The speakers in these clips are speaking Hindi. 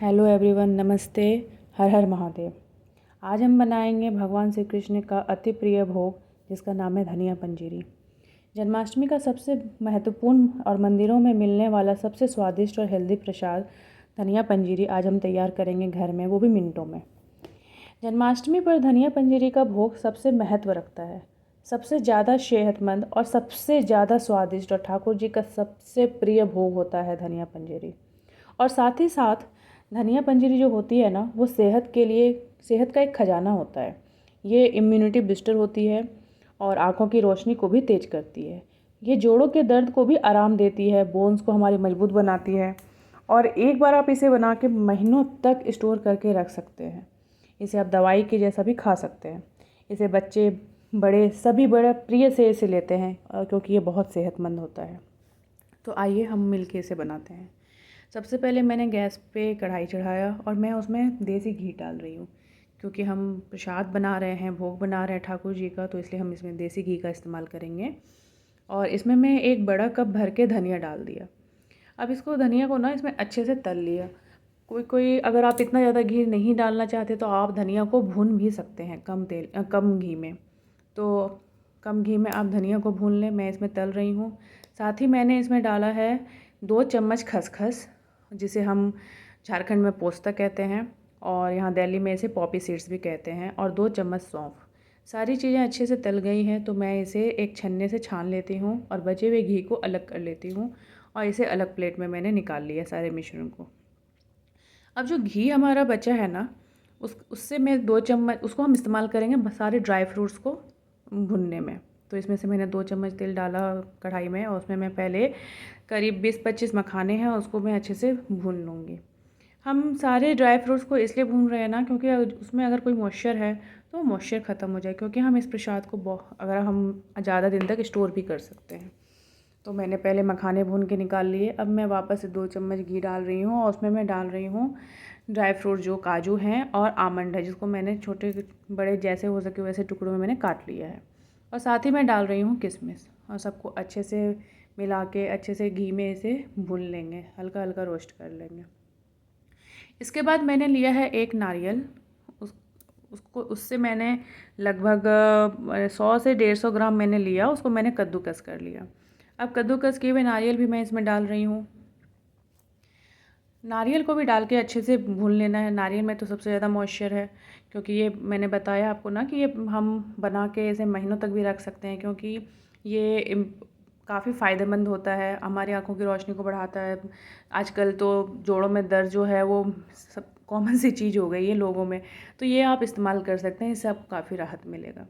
हेलो एवरीवन, नमस्ते। हर हर महादेव। आज हम बनाएंगे भगवान श्री कृष्ण का अति प्रिय भोग, जिसका नाम है धनिया पंजीरी। जन्माष्टमी का सबसे महत्वपूर्ण और मंदिरों में मिलने वाला सबसे स्वादिष्ट और हेल्दी प्रसाद धनिया पंजीरी आज हम तैयार करेंगे घर में, वो भी मिनटों में। जन्माष्टमी पर धनिया पंजीरी का भोग सबसे महत्व रखता है, सबसे ज़्यादा सेहतमंद और सबसे ज़्यादा स्वादिष्ट और ठाकुर जी का सबसे प्रिय भोग होता है धनिया पंजीरी। और साथ ही साथ धनिया पंजीरी जो होती है ना, वो सेहत के लिए सेहत का एक खजाना होता है। ये इम्यूनिटी बूस्टर होती है और आँखों की रोशनी को भी तेज करती है। ये जोड़ों के दर्द को भी आराम देती है, बोन्स को हमारी मजबूत बनाती है। और एक बार आप इसे बना के महीनों तक स्टोर करके रख सकते हैं। इसे आप दवाई के जैसा भी खा सकते हैं। इसे बच्चे बड़े सभी बड़े प्रिय से इसे लेते हैं क्योंकि ये बहुत सेहतमंद होता है। तो आइए हम मिलके इसे बनाते हैं। सबसे पहले मैंने गैस पे कढ़ाई चढ़ाया और मैं उसमें देसी घी डाल रही हूँ, क्योंकि हम प्रसाद बना रहे हैं, भोग बना रहे हैं ठाकुर जी का, तो इसलिए हम इसमें देसी घी का इस्तेमाल करेंगे। और इसमें मैं एक बड़ा कप भर के धनिया डाल दिया। अब इसको धनिया को ना इसमें अच्छे से तल लिया। कोई अगर आप इतना ज़्यादा घी नहीं डालना चाहते तो आप धनिया को भून भी सकते हैं कम घी में। तो कम घी में आप धनिया को भून लें, मैं इसमें तल रही हूँ। साथ ही मैंने इसमें डाला है 2 चम्मच खसखस, जिसे हम झारखंड में पोस्ता कहते हैं और यहाँ दिल्ली में इसे पॉपी सीड्स भी कहते हैं, और 2 चम्मच सौंफ। सारी चीज़ें अच्छे से तल गई हैं तो मैं इसे एक छन्ने से छान लेती हूँ और बचे हुए घी को अलग कर लेती हूँ और इसे अलग प्लेट में मैंने निकाल लिया सारे मिश्रण को। अब जो घी हमारा बचा है ना, उससे मैं 2 चम्मच उसको हम इस्तेमाल करेंगे सारे ड्राई फ्रूट्स को भुनने में। तो इसमें से मैंने 2 चम्मच तेल डाला कढ़ाई में और उसमें मैं पहले करीब 20-25 मखाने हैं, उसको मैं अच्छे से भून लूँगी। हम सारे ड्राई फ्रूट्स को इसलिए भून रहे हैं ना, क्योंकि उसमें अगर कोई मॉइस्चर है तो वो मॉइस्चर ख़त्म हो जाए, क्योंकि हम इस प्रसाद को अगर हम ज़्यादा दिन तक स्टोर भी कर सकते हैं। तो मैंने पहले मखाने भून के निकाल लिए। अब मैं वापस से 2 चम्मच घी डाल रही हूँ और उसमें मैं डाल रही हूँ ड्राई फ्रूट, जो काजू हैं और आमंड है, जिसको मैंने छोटे बड़े जैसे हो सके वैसे टुकड़ों में मैंने काट लिया है। और साथ ही मैं डाल रही हूँ किशमिश, और सबको अच्छे से मिला के अच्छे से घी में इसे भून लेंगे, हल्का हल्का रोस्ट कर लेंगे। इसके बाद मैंने लिया है एक नारियल। उससे मैंने लगभग 100 से 150 ग्राम मैंने लिया, उसको मैंने कद्दूकस कर लिया। अब कद्दूकस किए हुए नारियल भी मैं इसमें डाल रही हूँ। नारियल को भी डाल के अच्छे से भून लेना है। नारियल में तो सबसे ज़्यादा मॉइस्चर है, क्योंकि ये मैंने बताया आपको ना कि ये हम बना के इसे महीनों तक भी रख सकते हैं, क्योंकि ये काफ़ी फ़ायदेमंद होता है, हमारी आँखों की रोशनी को बढ़ाता है। आजकल तो जोड़ों में दर्द जो है वो सब कॉमन सी चीज़ हो गई है लोगों में, तो ये आप इस्तेमाल कर सकते हैं, इससे आपको काफ़ी राहत मिलेगा।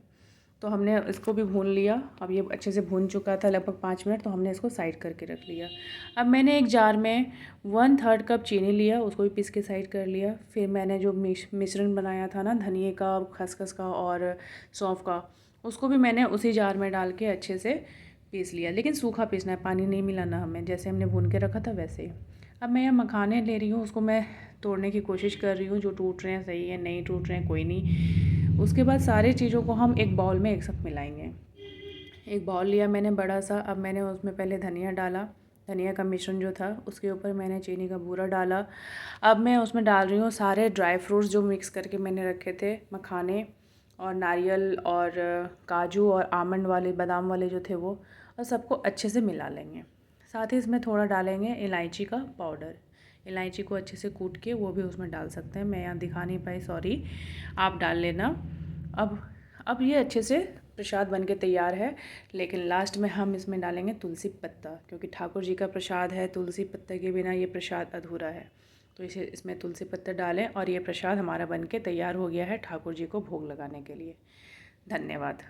तो हमने इसको भी भून लिया। अब ये अच्छे से भून चुका था लगभग 5 मिनट, तो हमने इसको साइड करके रख लिया। अब मैंने एक जार में 1/3 कप चीनी लिया, उसको भी पीस के साइड कर लिया। फिर मैंने जो मिश्रण बनाया था ना धनिए का, खसखस का और सौंफ का, उसको भी मैंने उसी जार में डाल के अच्छे से पीस लिया। लेकिन सूखा पीसना है, पानी नहीं मिलाना हमें, जैसे हमने भून के रखा था वैसे ही। अब मैं यहाँ मखाने ले रही हूँ, उसको मैं तोड़ने की कोशिश कर रही हूँ। जो टूट रहे हैं सही है, नहीं टूट रहे हैं कोई नहीं। उसके बाद सारी चीज़ों को हम एक बाउल में एक साथ मिलाएंगे। एक बाउल लिया मैंने बड़ा सा। अब मैंने उसमें पहले धनिया डाला, धनिया का मिश्रण जो था उसके ऊपर मैंने चीनी का बूरा डाला। अब मैं उसमें डाल रही हूँ सारे ड्राई फ्रूट्स जो मिक्स करके मैंने रखे थे, मखाने और नारियल और काजू और आमंड वाले, बादाम वाले जो थे वो, और सबको अच्छे से मिला लेंगे। साथ ही इसमें थोड़ा डालेंगे इलायची का पाउडर। इलायची को अच्छे से कूट के वो भी उसमें डाल सकते हैं, मैं यहाँ दिखा नहीं पाई, सॉरी, आप डाल लेना। अब ये अच्छे से प्रसाद बन के तैयार है। लेकिन लास्ट में हम इसमें डालेंगे तुलसी पत्ता, क्योंकि ठाकुर जी का प्रसाद है, तुलसी पत्ते के बिना ये प्रसाद अधूरा है। तो इसे इसमें तुलसी पत्ता डालें और ये प्रसाद हमारा बन के तैयार हो गया है ठाकुर जी को भोग लगाने के लिए। धन्यवाद।